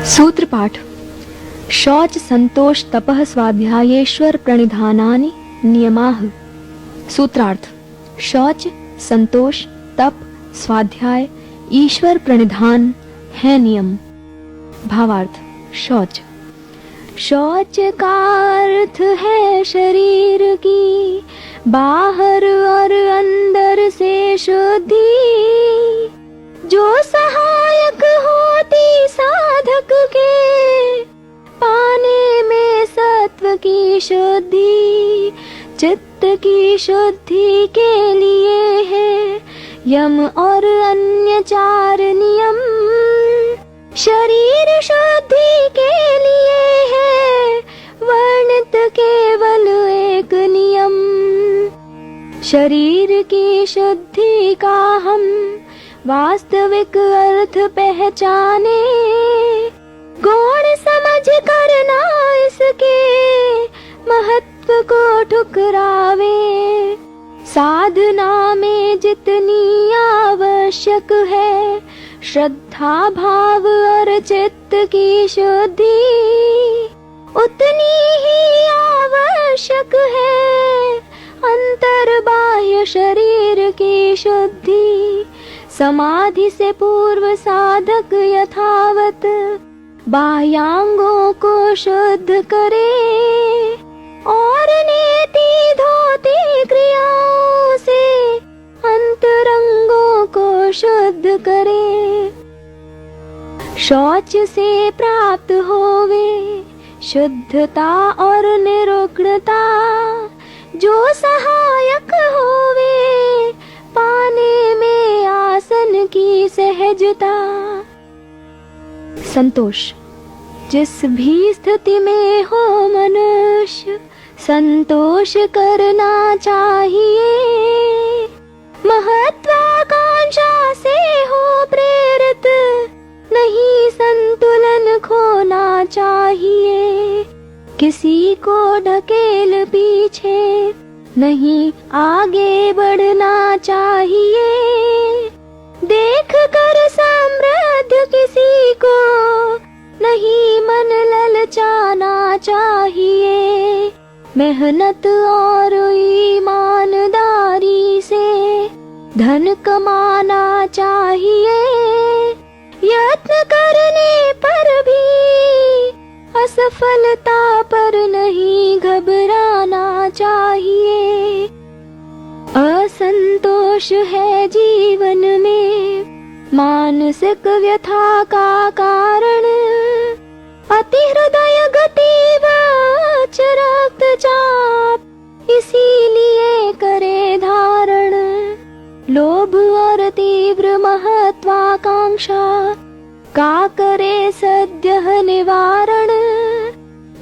सूत्र पाठ। शौच संतोष तपः स्वाध्यायेश्वर प्रणिधानानि नियमाः। सूत्रार्थ। शौच संतोष तप स्वाध्याय ईश्वर प्रणिधान है नियम। भावार्थ। शौच शौच का अर्थ है शरीर की बाहर और अंदर से शुद्धि, जो सहायक होती साधक के पाने में सत्व की शुद्धि। चित्त की शुद्धि के लिए है यम और अन्य 4 नियम। शरीर शुद्धि के लिए है वर्णित केवल एक नियम। शरीर की शुद्धि का हम वास्तविक अर्थ पहचाने, गौण समझ करना इसके महत्व को ठुकरावे। साधना में जितनी आवश्यक है श्रद्धा भाव और चित्त की शुद्धि, उतनी ही आवश्यक है अंतर बाह्य शरीर की शुद्धि। समाधि से पूर्व साधक यथावत बाह्यांगों को शुद्ध करे और नेति धोती क्रियाओं से अंतरंगों को शुद्ध करे। शौच से प्राप्त होवे शुद्धता और निरुग्णता, जो सहायक होवे पाने में आसन की सहजता। संतोष जिस भी स्थिति में हो मनुष्य संतोष करना चाहिए। महत्वाकांक्षा से हो प्रेरित नहीं संतुलन खोना चाहिए। किसी को ढकेल पीछे नहीं आगे बढ़ना चाहिए। देख कर समृद्ध किसी को नहीं मन ललचाना चाहिए। मेहनत और ईमानदारी से धन कमाना चाहिए। यत्न करने पर भी असफलता पर नहीं घबराना चाहिए। असंतोष है जीवन में मानसिक व्यथा का कारण। अति हृदय गति व उच्च रक्तचाप इसीलिए करे धारण। लोभ और तीव्र महत्वाकांक्षा का करे सद्य निवारण।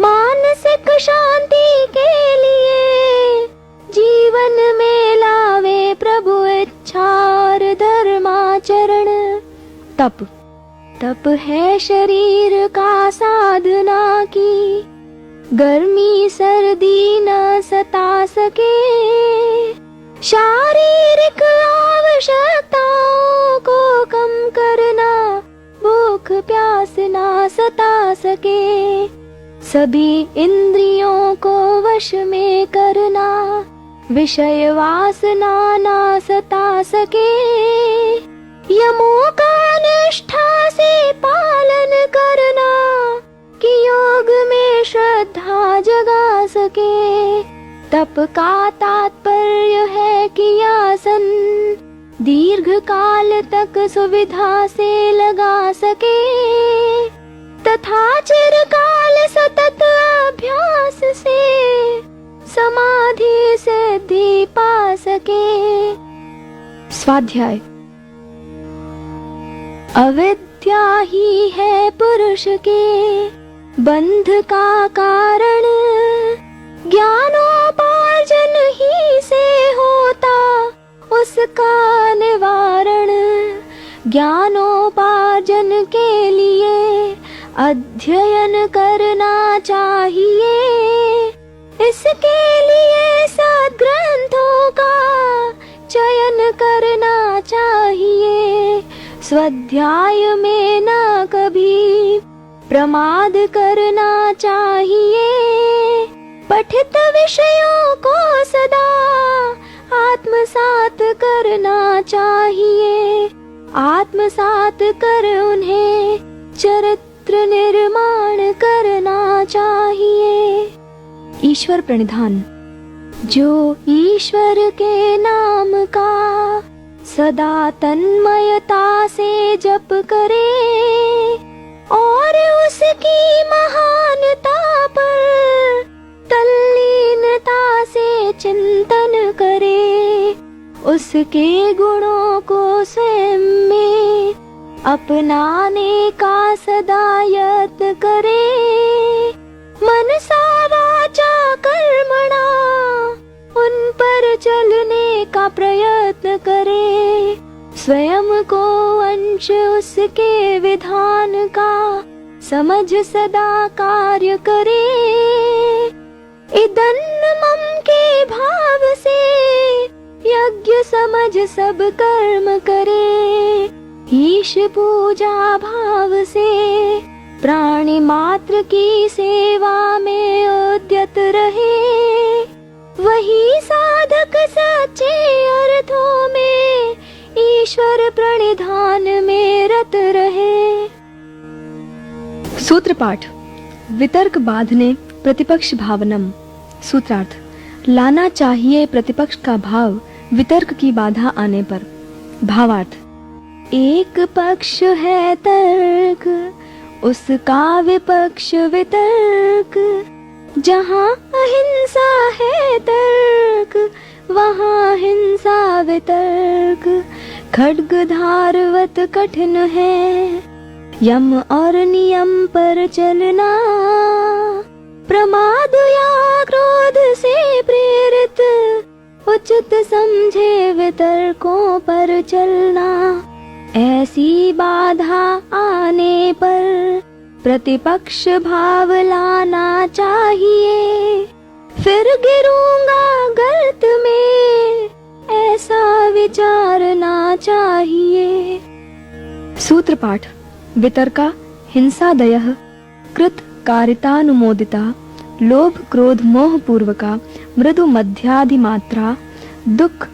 मानसिक शांति के लिए जीवन में लावे प्रभु इच्छा और धर्माचरण। तप है शरीर का साधना की, गर्मी सर्दी न सता सके। शारीरिक आवश्यकताओं को कम करना, भूख प्यास ना सता सके। सभी इंद्रियों को वश में करना, विषय वासना ना सता सके। यमों का निष्ठा से पालन करना, कि योग में श्रद्धा जगा सके। तप का तात्पर्य है कि आसन दीर्घ काल तक सुविधा से लगा सके, तथा चिरकाल सतत अभ्यास से समाधि सिद्धि पा सके। स्वाध्याय। अविद्या ही है पुरुष के बंध का कारण। ज्ञानोपार्जन ही से होता उसका निवारण। ज्ञानोपार्जन के लिए अध्ययन करना चाहिए। इसके लिए सद्ग्रंथों का चयन करना चाहिए। स्वाध्याय में न कभी प्रमाद करना चाहिए। पठित विषयों को सदा आत्मसात करना चाहिए। आत्मसात कर उन्हें चरित्र निर्माण करना चाहिए। ईश्वर प्रणिधान। जो ईश्वर के नाम का सदा तन्मयता से जप करे और उसकी महानता पर तल्लीनता से चिंतन करे, उसके गुणों को स्वयं में अपनाने का सदा यत्न करे। मनसा वाचा कर्मणा उन पर चलने का प्रयत्न करे। स्वयं को अंश उसके विधान का समझ सदा कार्य करे। इदन्न मम के भाव से यज्ञ समझ सब कर्म करे। ईश पूजा भाव से प्राणी मात्र की सेवा में उद्यत रहे। वही साधक सच्चे अर्थों में ईश्वर प्रणिधान में रत रहे। सूत्र पाठ। वितर्क बाधने प्रतिपक्ष भावनम। सूत्रार्थ। लाना चाहिए प्रतिपक्ष का भाव वितर्क की बाधा आने पर। भावार्थ। एक पक्ष है तर्क, उसका विपक्ष वितर्क। जहाँ अहिंसा है तर्क, वहाँ हिंसा वितर्क। खड्ग धारवत कठिन है यम और नियम पर चलना। प्रमाद या क्रोध से प्रेरित उचित समझे वितर्कों पर चलना। ऐसी बाधा आने पर प्रतिपक्ष भाव लाना चाहिए। फिर गिरूंगा गर्त में ऐसा विचारना चाहिए। सूत्र पाठ। वितर्का हिंसादयः कृत कारितानुमोदिता लोभ क्रोध मोह पूर्वका मृदु मध्याधिमात्रा दुख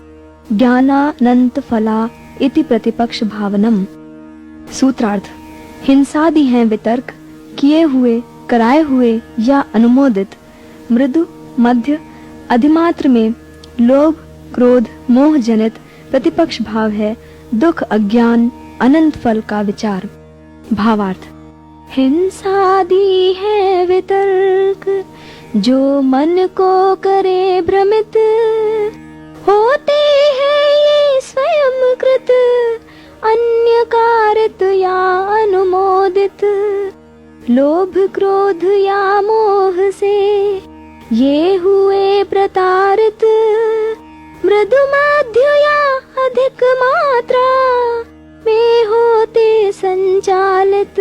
ज्ञानानंत फला इति प्रतिपक्ष भावनम। सूत्रार्थ। हिंसादि हैं वितर्क, किए हुए, कराए हुए या अनुमोदित। मृदु मध्य अधिमात्र में लोभ क्रोध मोह जनित प्रतिपक्ष भाव है दुख अज्ञान अनंत फल का विचार। भावार्थ। हिंसादि है वितर्क जो मन को करे भ्रमित। होते हैं ये स्वयं कृत अन्य कारित या अनुमोदित। लोभ क्रोध या मोह से ये हुए प्रतारित। मृदु मध्य या अधिक मात्रा में होते संचालित।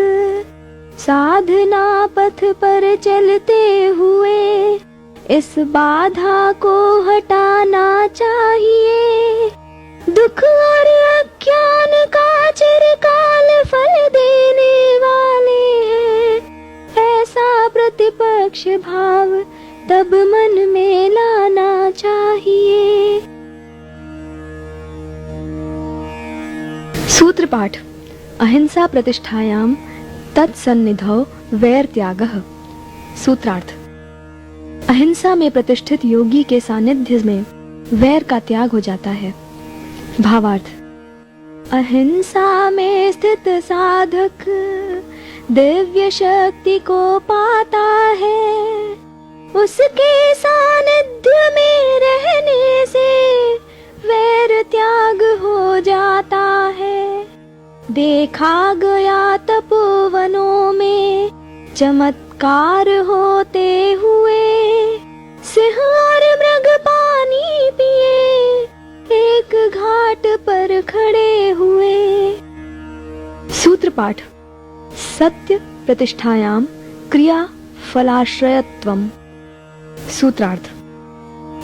साधना पथ पर चलते हुए इस बाधा को हटाना चाहिए। दुख और अज्ञान का चिरकाल फल देने वाले हैं। ऐसा प्रतिपक्ष भाव तब मन में लाना चाहिए। सूत्र पाठ। अहिंसा प्रतिष्ठायाम तत्सन्निधौ वैर त्यागः। सूत्रार्थ। अहिंसा में प्रतिष्ठित योगी के सानिध्य में वैर का त्याग हो जाता है। भावार्थ। अहिंसा में स्थित साधक दिव्य शक्ति को पाता है। उसके सानिध्य में रहने से वैर त्याग हो जाता है। देखा गया तपोवनों में चमत्कार होते हुए। सिंह और मृग पानी पिए एक घाट पर खड़े हुए। सूत्र पाठ। सत्य प्रतिष्ठायाम क्रिया फलाश्रयत्वम। सूत्रार्थ।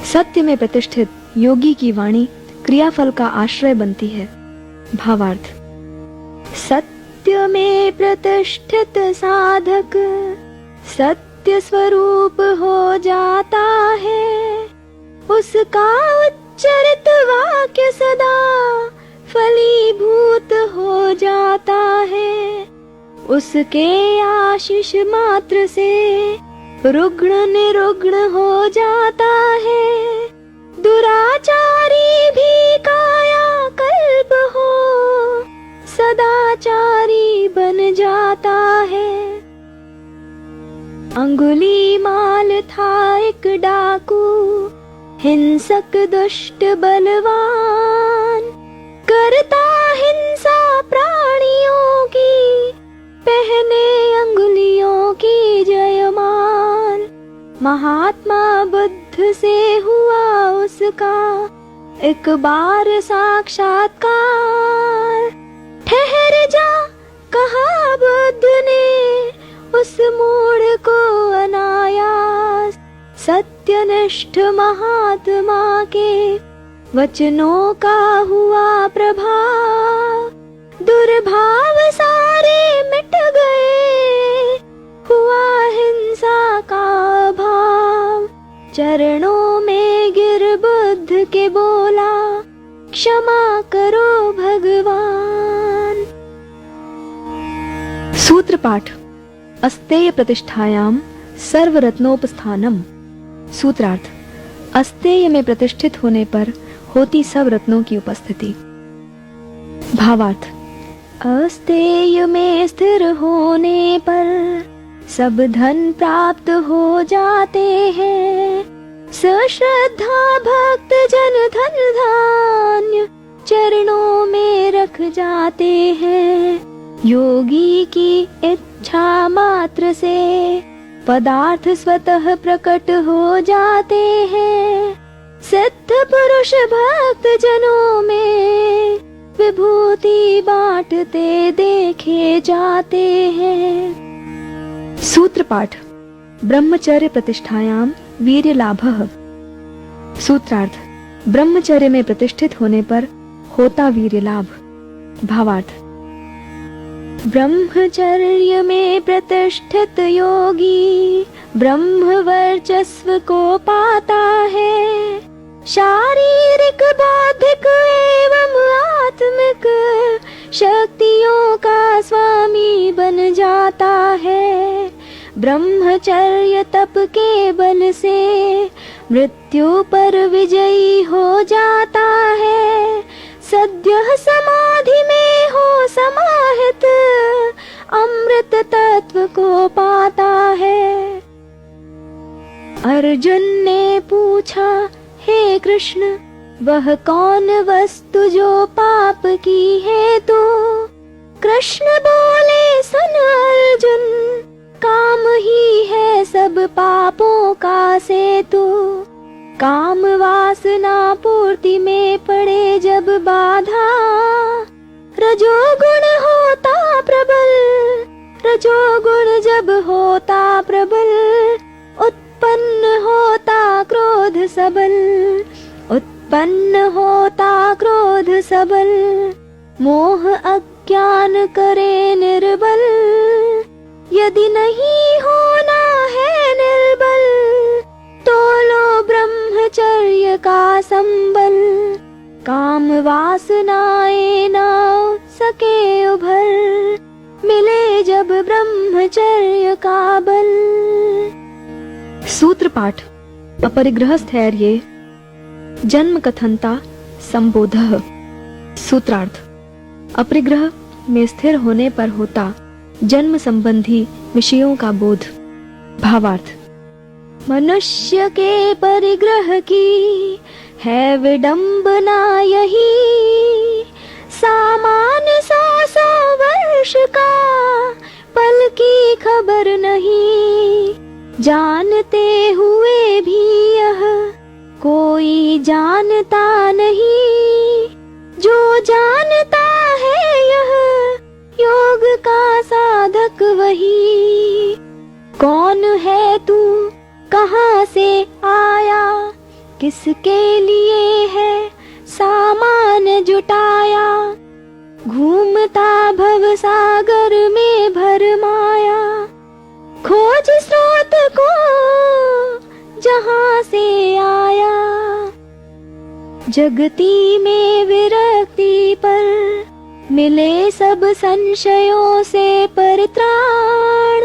सत्य में प्रतिष्ठित योगी की वाणी क्रियाफल का आश्रय बनती है। भावार्थ। सत सत्य में प्रतिष्ठित साधक सत्य स्वरूप हो जाता है। उसका उच्चरित वाक्य सदा फलीभूत हो जाता है। उसके आशीष मात्र से रुग्ण निरुग्ण हो जाता है। दुराचारी भी काया कल्प हो सदाचारी बन जाता है। अंगुलीमाल था एक डाकू, हिंसक दुष्ट बलवान, करता हिंसा प्राणियों की, पहने अंगुलियों की जयमान। महात्मा बुद्ध से हुआ उसका एक बार साक्षात्कार। ठहर जा कहा बुद्ध ने उस मूढ़ को अनायास। सत्यनिष्ठ महात्मा के वचनों का हुआ प्रभाव। दुर्भाव सारे मिट गए, हुआ हिंसा का भाव। चरणों में गिर बुद्ध के बोला, क्षमा करो भगवान। सूत्र पाठ। अस्तेय प्रतिष्ठायाम सर्वरत्नोपस्थानम। सूत्रार्थ। अस्तेय में प्रतिष्ठित होने पर होती सब रत्नों की उपस्थिति। भावार्थ। अस्तेय में स्थिर होने पर सब धन प्राप्त हो जाते हैं। सश्रद्धा भक्त जन धन धान्य चरणों में रख जाते हैं। योगी की इच्छा मात्र से पदार्थ स्वतः प्रकट हो जाते हैं। सिद्ध पुरुष भक्त जनों में विभूति बांटते देखे जाते हैं। सूत्र पाठ। ब्रह्मचर्य प्रतिष्ठायाम वीर्य लाभः। सूत्रार्थ। ब्रह्मचर्य में प्रतिष्ठित होने पर होता वीर्य लाभ। भावार्थ। ब्रह्मचर्य में प्रतिष्ठित योगी ब्रह्म वर्चस्व को पाता है। शारीरिक बौद्धिक एवं आत्मिक शक्तियों का स्वामी बन जाता है। ब्रह्मचर्य तप के बल से मृत्यु पर विजयी हो जाता है। सद्यः समाधि में हो समाहित अमृत तत्व को पाता है। अर्जुन ने पूछा, हे कृष्ण, वह कौन वस्तु जो पाप की है तो? कृष्ण बोले, सुन अर्जुन, काम ही है सब पापों का सेतु। काम वासना पूर्ति में पड़े जब बाधा, रजोगुण होता प्रबल, रजोगुण जब होता प्रबल, उत्पन्न होता क्रोध सबल, उत्पन्न होता क्रोध सबल। मोह अज्ञान करे निर्बल, यदि नहीं होना है निर्बल, तो लो ब्रह्मचर्य का संबल। काम वासनाएं ना सके उभर, मिले जब ब्रह्मचर्य का बल। सूत्र पाठ। अपरिग्रह स्थैर्ये जन्म कथनता संबोधः। सूत्रार्थ। अपरिग्रह में स्थिर होने पर होता जन्म संबंधी विषयों का बोध। भावार्थ। मनुष्य के परिग्रह की है विडंबना यही, सामान्य 100 वर्ष का पल की खबर नहीं। जानते हुए भी यह कोई जानता नहीं, जो जानता है यह योग का साधक वही। कौन है तू, कहाँ से आया, किसके लिए है सामान जुटाया। घूमता भव सागर में भरमाया, खोज स्रोत को जहां से आया। जगती में विरक्ति पर मिले सब संशयों से परित्राण,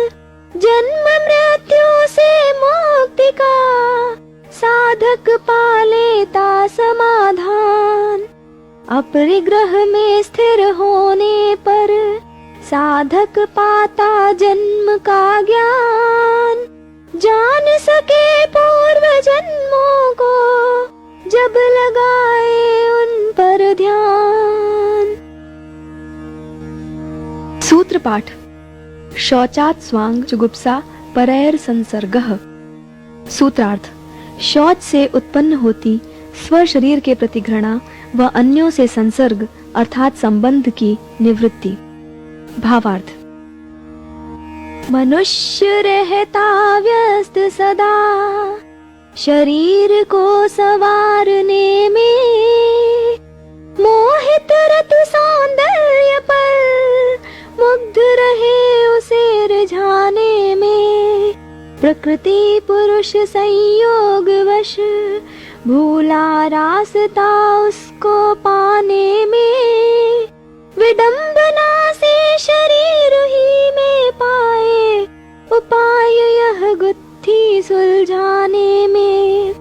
जन्म मृत्यु से मुक्ति का साधक पा लेता समाधान। अपरिग्रह में स्थिर होने पर साधक पाता जन्म का ज्ञान, जान सके पूर्व जन्मों को जब लगाए उन पर ध्यान। सूत्र पाठ। शौचात् स्वांग जुगुप्सा परैर संसर्गः। सूत्रार्थ। शौच से उत्पन्न होती स्व शरीर के प्रति घृणा व अन्यों से संसर्ग अर्थात संबंध की निवृत्ति। भावार्थ। मनुष्य रहता व्यस्त सदा शरीर को संवारने में, मोहित रत सौंदर्य पर मुग्ध रहे उसे रिझाने में। प्रकृति पुरुष संयोग वश भूला रास्ता उसको पाने में, विडंबना से शरीर ही में पाए उपाय यह गुत्थी सुलझाने में।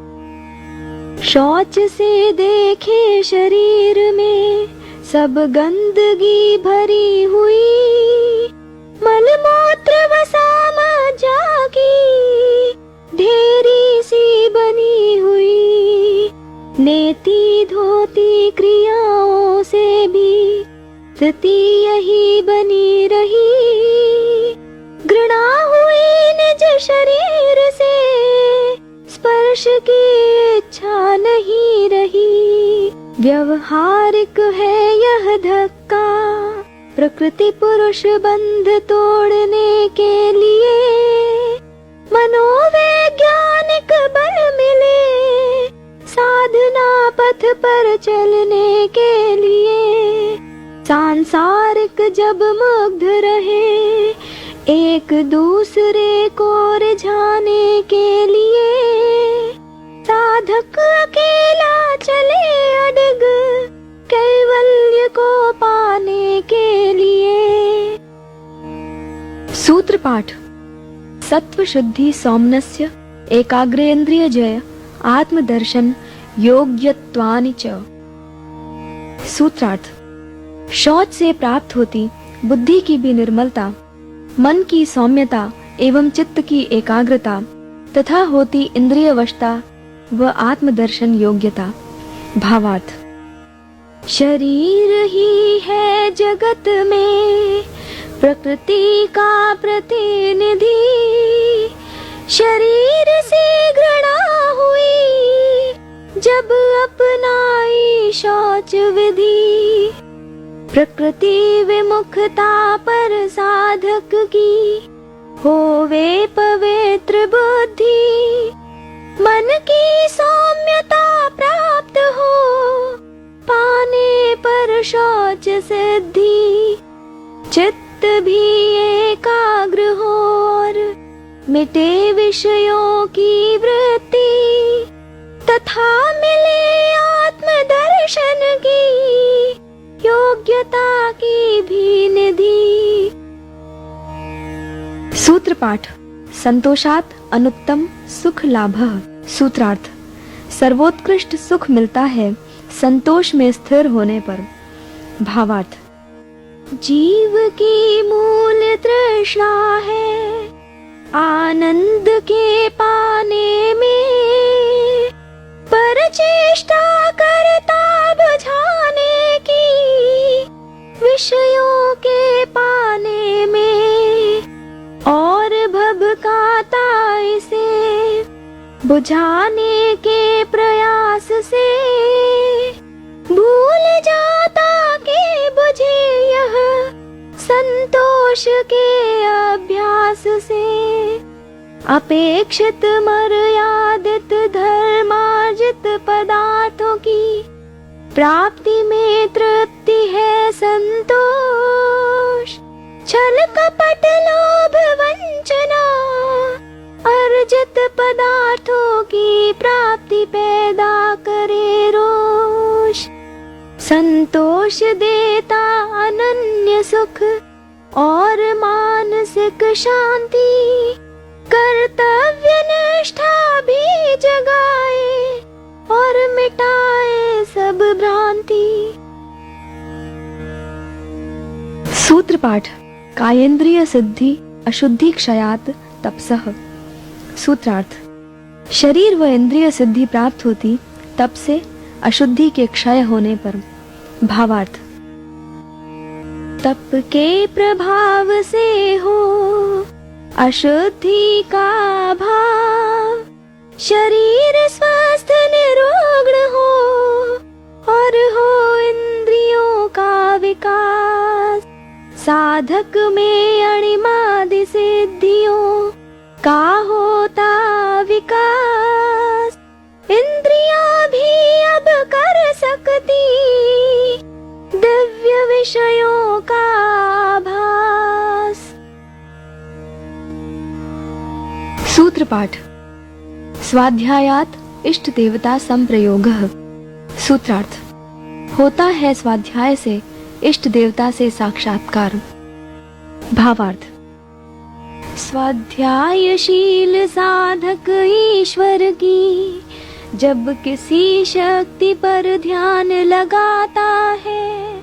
शौच से देखे शरीर में सब गंदगी भरी हुई, मलमूत्र व सामज्जा की ढेरी सी बनी हुई। नेति धोती क्रियाओं से भी स्थिति यही बनी रही, घृणा हुई निज शरीर से स्पर्श की इच्छा नहीं रही। व्यवहारिक है यह धक्का प्रकृति पुरुष बंध तोड़ने के लिए, मनोवैज्ञानिक बल मिले साधना पथ पर चलने के लिए। सांसारिक जब मुग्ध रहे एक दूसरे को रिझाने के लिए, साधक अकेला चले अडिग कैवल्य को पाने के लिए। सूत्र पाठ। सत्व शुद्धि सौम्नस्य एकाग्रेन्द्रिय जय आत्मदर्शन योग्यत्वानि च। सूत्रार्थ। शौच से प्राप्त होती बुद्धि की भी निर्मलता, मन की सौम्यता एवं चित्त की एकाग्रता तथा होती इंद्रिय वशता व आत्मदर्शन योग्यता। भावार्थ। शरीर ही है जगत में प्रकृति का प्रतिनिधि, शरीर से घृणा हुई जब अपनाई शौच विधि। प्रकृति विमुखता पर साधक की होवे पवित्र बुद्धि, मन की सौम्यता प्राप्त हो पाने पर शौच सिद्धि। चित्त भी एकाग्र हो और मिटे विषयों की वृत्ति, तथा मिले आत्मदर्शन की योग्यता की भी निधि। सूत्र पाठ। संतोषात् अनुत्तम सुख लाभः। सूत्रार्थ। सर्वोत्कृष्ट सुख मिलता है संतोष में स्थिर होने पर। भावार्थ। जीव की मूल तृष्णा है आनंद के पाने में, पर चेष्टा करता बुझाने की विषयों के पाने में, और भभकाता इसे बुझाने के प्रयास से। भूल जाता के बुझे यह संतोष के अभ्यास से। अपेक्षित मर्यादित धर्मार्जित पदार्थों की प्राप्ति में तृप्ति है संतोष, छल कपट लोभ वंचना अर्जित पदार्थों की प्राप्ति पैदा करे रोष। संतोष देता अनन्य सुख और मानसिक शांति, कर्तव्य निष्ठा भी जगाए और मिटाए सब भ्रांति। सूत्र पाठ। कायेंद्रिय सिद्धि अशुद्धि क्षयात तपसः। सूत्रार्थ। शरीर व इंद्रिय सिद्धि प्राप्त होती तप से अशुद्धि के क्षय होने पर। भावार्थ। तप के प्रभाव से हो अशुद्धि का भाव, शरीर स्वस्थ निरोग्ण हो और हो इंद्रियों का विकास। साधक में अणिमादि सिद्धियों का होता विकास, इंद्रियां भी अब कर सकती दिव्य विषयों का आभास। सूत्र पाठ। स्वाध्यायात इष्ट देवता संप्रयोगः। सूत्रार्थ। होता है स्वाध्याय से इष्ट देवता से साक्षात्कार। भावार्थ। स्वाध्यायशील साधक ईश्वर की जब किसी शक्ति पर ध्यान लगाता है,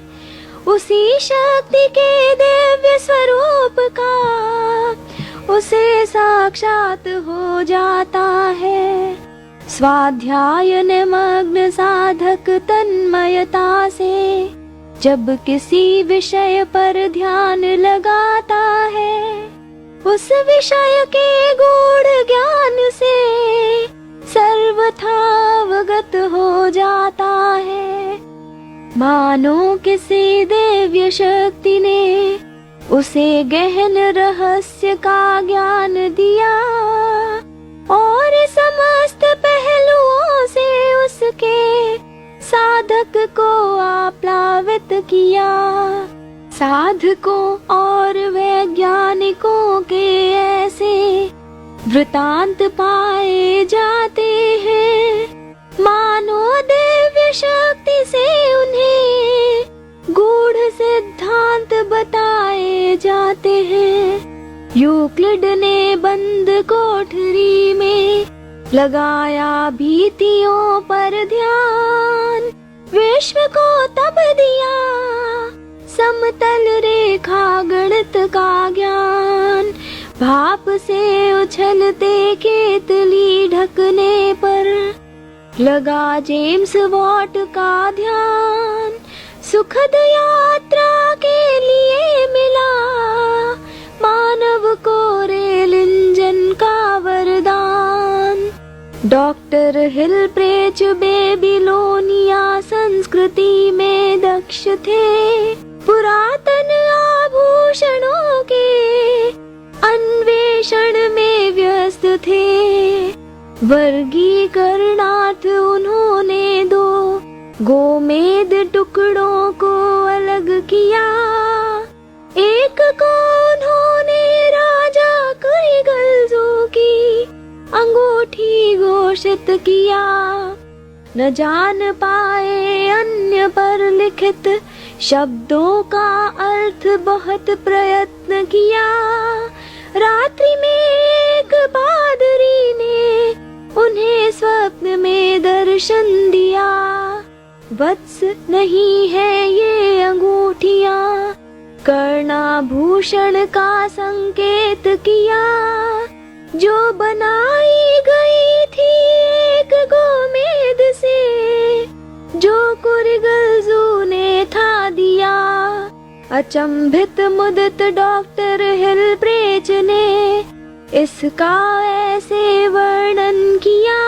उसी शक्ति के दिव्य स्वरूप का उसे साक्षात हो जाता है। स्वाध्याय निमग्न साधक तन्मयता से जब किसी विषय पर ध्यान लगाता है, उस विषय के गूढ़ ज्ञान से सर्वथा अवगत हो जाता है। मानो किसी दिव्य शक्ति ने उसे गहन रहस्य का ज्ञान दिया और समस्त पहलुओं से उसके साधक को आप्लावित किया। साधकों और वैज्ञानिकों के ऐसे वृतांत पाए जाते हैं, मानो दिव्य शक्ति से उन्हें गूढ़ सिद्धांत बताए जाते हैं। यूक्लिड ने बंद कोठरी में लगाया भीतियों पर ध्यान, विश्व को तब दिया समतल रेखा गणित का ज्ञान। भाप से उछलते केतली ढकने पर लगा जेम्स वॉट का ध्यान। सुखद यात्रा के लिए मिला मानव को रेल इंजन का वरदान। डॉक्टर हिल प्रेच बेबीलोनिया संस्कृति में दक्ष थे, पुरातन आभूषणों के अन्वेषण में व्यस्त थे। वर्गीकरणार्थ उन्होंने दो गोमेद टुकड़ों को अलग किया। एक को उन्होंने राजा कुरिगल्जू की अंगूठी घोषित किया। न जान पाए अन्य पर लिखित शब्दों का अर्थ बहुत प्रयत्न किया। रात्रि में एक पादरी ने उन्हें स्वप्न में दर्शन दिया। वत्स नहीं है ये अंगूठियां, कर्णाभूषण का संकेत किया। जो बनाई गई थी एक गोमेद से, जो कुरिगल्जू ने था दिया। अचंभित मुदित डॉक्टर हिल प्रेच ने इसका ऐसे वर्णन किया।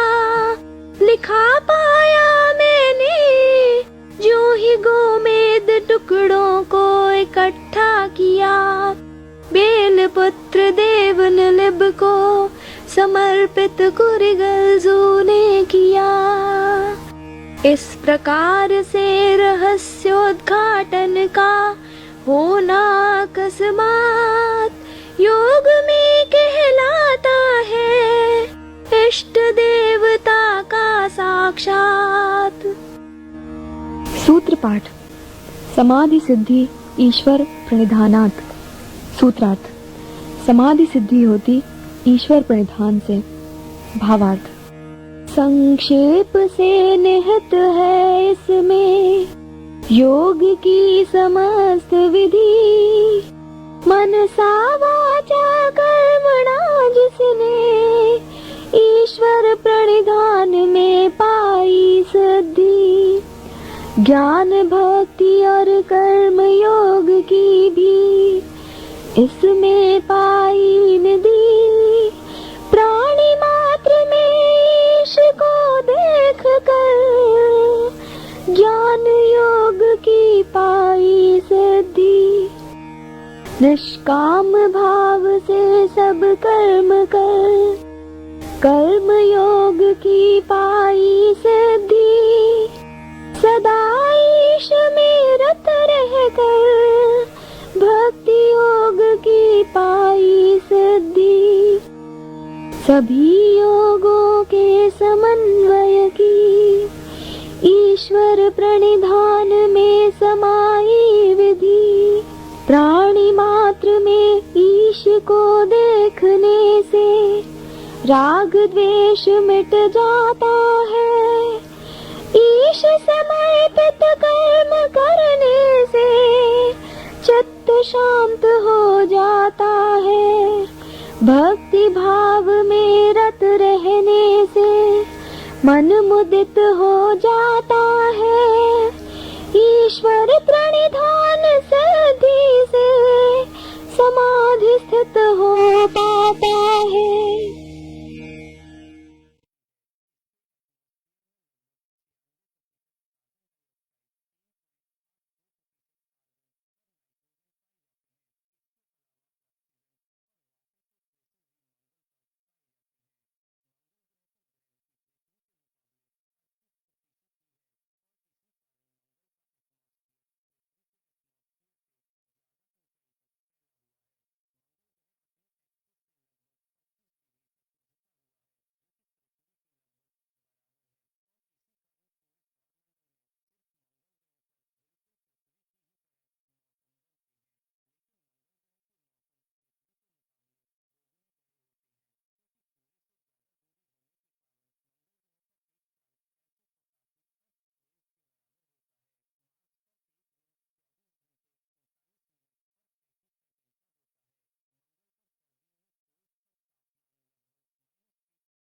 लिखा पाया मैंने जो ही गोमेद टुकड़ों को इकट्ठा किया। बेलपुत्र देवनलिब को समर्पित कुरिगल्जू ने किया। इस प्रकार से रहस्योद्घाटन का होना अकस्मात योग में कहलाता है इष्ट देवता का साक्षात। सूत्र पाठ। समाधि सिद्धि ईश्वर प्रणिधानात्। सूत्रार्थ। समाधि सिद्धि होती ईश्वर प्रणिधान से। भावार्थ। संक्षेप से निहित है इसमें योग की समस्त विधि, मनसा वाचा कर्मणा जिसने ईश्वर प्रणिधान में पाई सिद्धि। ज्ञान भक्ति और कर्म योग की भी इसमें पाई निधि। प्राणी मात्र में ईश को देख कर ज्ञान योग की पाई सिद्धि। निष्काम भाव से सब कर्म कर कर्म योग की पाई सिद्धि। सदा ईश में रत रह कर भक्ति योग की पाई सिद्धि। सभी योगों के समन्वय की ईश्वर प्रणिधान में समाई विधि। प्राणी मात्र में ईश को देखने से राग द्वेष मिट जाता है। ईश समर्पित कर्म करने से चित्त शांत हो जाता है। भक्ति भाव में रत रहने से मन मुदित हो जाता है। ईश्वर प्रणिधान सिद्धि से समाधि स्थित